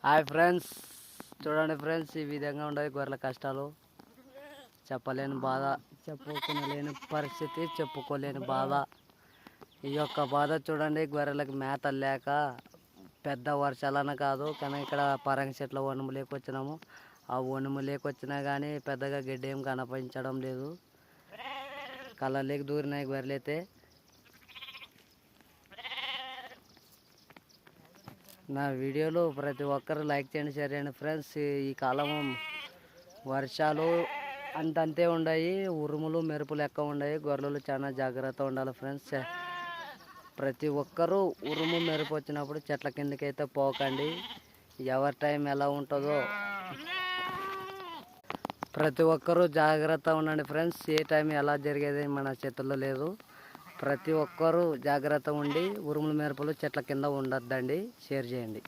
Hi friends, చూడండి friends, ఈ విధంగా ఉండదు గొర్రెల కష్టాలు. చెప్పలేని బాధ, చెప్పుకోలేని పరిస్థితి, చెప్పుకోలేని బాధ. ఈ యొక్క బాధ చూడండి. గొర్రెలకు మేత లేక పెద్ద వర్షాలన కాదు, కానీ ఇక్కడ పరంగి చెట్ల వణుము లేకొచ్చినాము. ఆ వణుము లేకొచ్చినా కానీ పెద్దగా గడ్డి ఏం కనిపించడం లేదు. కళ్ళలోకి దూరినాయి గొర్రెలైతే. నా వీడియోలు ప్రతి ఒక్కరు లైక్ చేయండి, షేర్ చేయండి ఫ్రెండ్స్. ఈ కాలం వర్షాలు అంతంతే ఉన్నాయి, ఉరుములు మెరుపులు ఎక్కువ ఉన్నాయి. గొర్రెలు చాలా జాగ్రత్త ఉండాలి ఫ్రెండ్స్. ప్రతి ఒక్కరూ ఉరుము మెరుపు వచ్చినప్పుడు చెట్ల కిందకైతే పోకండి. ఎవరి టైం ఎలా ఉంటుందో ప్రతి ఒక్కరూ జాగ్రత్త ఉండండి ఫ్రెండ్స్. ఏ టైం ఎలా జరిగేది మన చేతుల్లో లేదు. ప్రతి ఒక్కరూ జాగ్రత్త ఉండి ఉరుములు మెరుపులు చెట్ల కింద ఉండొద్దండి. షేర్ చేయండి.